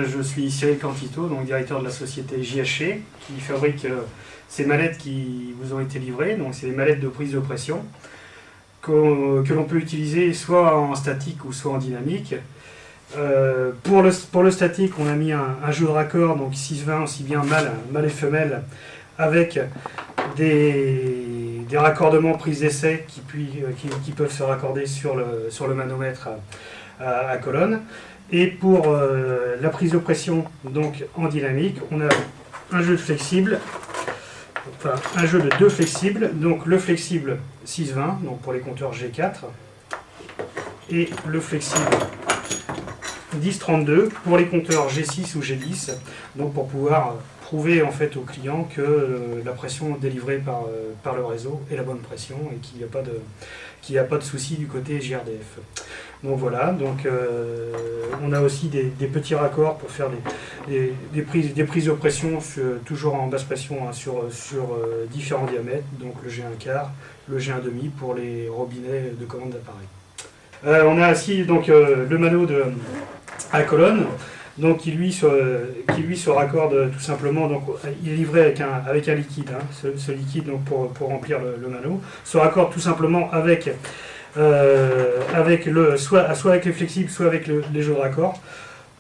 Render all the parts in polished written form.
je suis Cyril Cantito, donc directeur de la société JHC, qui fabrique ces mallettes qui vous ont été livrées. Donc c'est des mallettes de prise de pression que l'on peut utiliser soit en statique ou soit en dynamique. Pour le statique, on a mis un jeu de raccord, donc 6-20, aussi bien mâle et femelle, avec des raccordements prise d'essai qui peuvent se raccorder sur le manomètre à colonne. Et pour la prise de pression, donc en dynamique, on a un jeu flexible, enfin un jeu de 2 flexibles, donc le flexible 6-20, donc pour les compteurs G4, et le flexible 10-32 pour les compteurs G6 ou G10, donc pour pouvoir prouver en fait au client que la pression délivrée par le réseau est la bonne pression et qu'il n'y a pas de souci du côté JRDF. Donc voilà, donc on a aussi des petits raccords pour faire des prises de pression toujours en basse pression, hein, sur différents diamètres, donc le G1/4, le G1/2 pour les robinets de commande d'appareil. On a aussi donc le mano à colonne, donc qui lui se raccorde tout simplement, donc il est livré avec un liquide, hein, ce liquide donc pour remplir le mano, se raccorde tout simplement soit avec les flexibles, soit avec les jeux de raccord,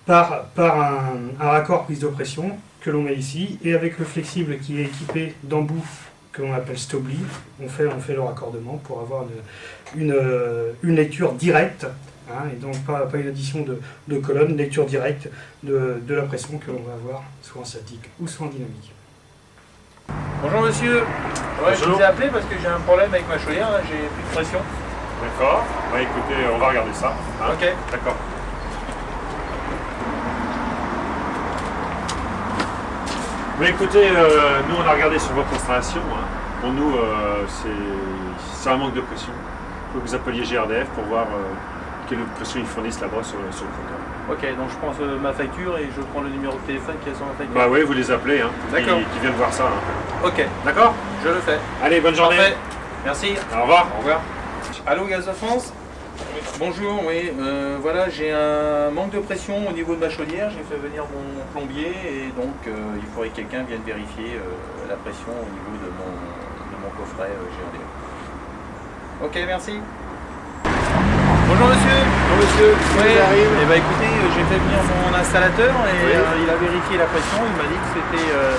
par un raccord prise de pression que l'on met ici, et avec le flexible qui est équipé d'embouts que l'on appelle Stobli, on fait le raccordement pour avoir une lecture directe, hein, et donc pas une addition de colonnes, lecture directe de la pression que l'on va avoir, soit en statique ou soit en dynamique. Bonjour monsieur, ouais, je vous ai appelé parce que j'ai un problème avec ma chaudière, là, j'ai plus de pression. D'accord, bah, écoutez, on va regarder ça. Hein. Ok. D'accord. Mais écoutez, nous on a regardé sur votre installation. Hein. Pour nous, c'est un manque de pression. Il faut que vous appeliez GRDF pour voir quelle pression ils fournissent là-bas sur le compteur. Ok, donc je prends ma facture et je prends le numéro de téléphone qui est sur ma facture. Bah oui, vous les appelez, hein, d'accord, qui viennent voir ça. Hein. Ok, d'accord, je le fais. Allez, bonne journée. Parfait. Merci. Au revoir. Au revoir. Allô, Gaz de France? Bonjour, oui, voilà, j'ai un manque de pression au niveau de ma chaudière, j'ai fait venir mon plombier et donc il faudrait que quelqu'un vienne vérifier la pression au niveau de mon coffret GRDF. Ok, merci. Bonjour monsieur. Bonjour monsieur, Oui, et bah écoutez, j'ai fait venir mon installateur et oui. il a vérifié la pression, il m'a dit que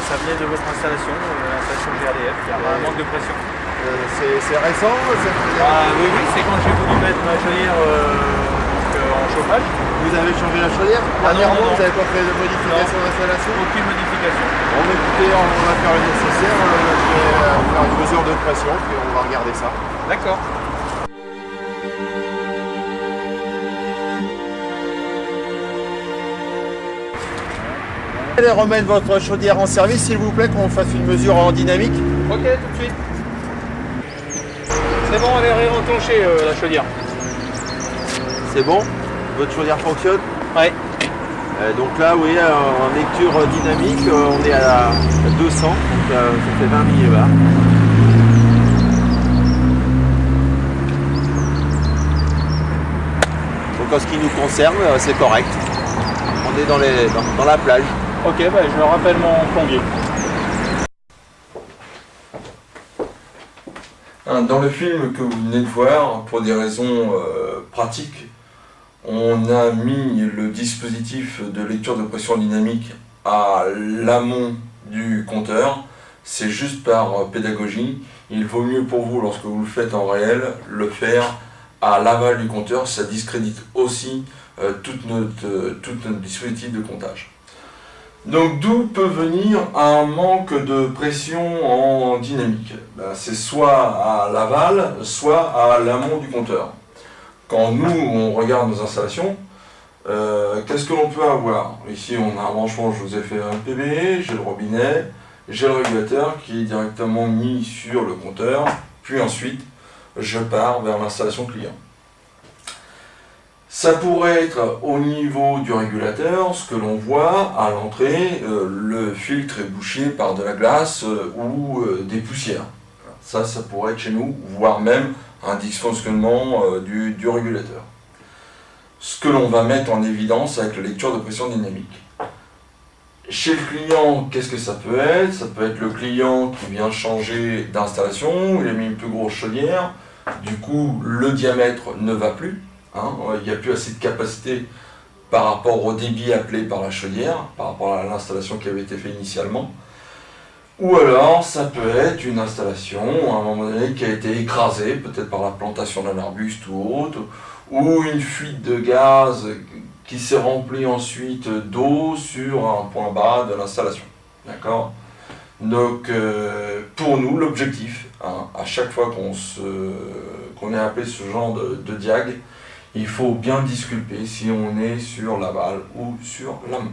ça venait de votre installation, l'installation GRDF, il y avait un manque de pression. c'est récent Oui, c'est quand j'ai voulu mettre ma chaudière en chauffage. Vous avez changé la chaudière dernièrement, non. Vous n'avez pas fait de modification d'installation? Aucune modification. Bon, écoutez, on va faire le nécessaire, je vais faire une mesure de pression, puis on va regarder ça. D'accord. Allez remettre votre chaudière en service, s'il vous plaît, qu'on fasse une mesure en dynamique. Ok, tout de suite. C'est bon, elle est réenclenchée la chaudière. C'est bon? Votre chaudière fonctionne? Ouais. Donc là, oui, en lecture dynamique, on est à 200, donc ça fait 20 millibars. Donc en ce qui nous concerne, c'est correct. On est dans la plage. Ok, bah, je rappelle mon plombier. Dans le film que vous venez de voir, pour des raisons pratiques, on a mis le dispositif de lecture de pression dynamique à l'amont du compteur. C'est juste par pédagogie. Il vaut mieux pour vous, lorsque vous le faites en réel, le faire à l'aval du compteur. Ça discrédite aussi tout notre dispositif de comptage. Donc d'où peut venir un manque de pression en dynamique? C'est soit à l'aval, soit à l'amont du compteur. Quand nous, on regarde nos installations, qu'est-ce que l'on peut avoir? Ici, on a un branchement, je vous ai fait un PB, j'ai le robinet, j'ai le régulateur qui est directement mis sur le compteur, puis ensuite, je pars vers l'installation client. Ça pourrait être au niveau du régulateur, ce que l'on voit à l'entrée, le filtre est bouché par de la glace ou des poussières. Ça pourrait être chez nous, voire même un dysfonctionnement du régulateur. Ce que l'on va mettre en évidence avec la lecture de pression dynamique. Chez le client, qu'est-ce que ça peut être? Ça peut être le client qui vient changer d'installation, il a mis une plus grosse chaudière, du coup le diamètre ne va plus, hein, il n'y a plus assez de capacité par rapport au débit appelé par la chaudière, par rapport à l'installation qui avait été faite initialement. Ou alors ça peut être une installation à un moment donné qui a été écrasée, peut-être par la plantation d'un arbuste ou autre, ou une fuite de gaz qui s'est remplie ensuite d'eau sur un point bas de l'installation. D'accord? Donc pour nous, l'objectif, hein, à chaque fois qu'on est appelé ce genre de diag, il faut bien disculper si on est sur l'aval ou sur l'amont.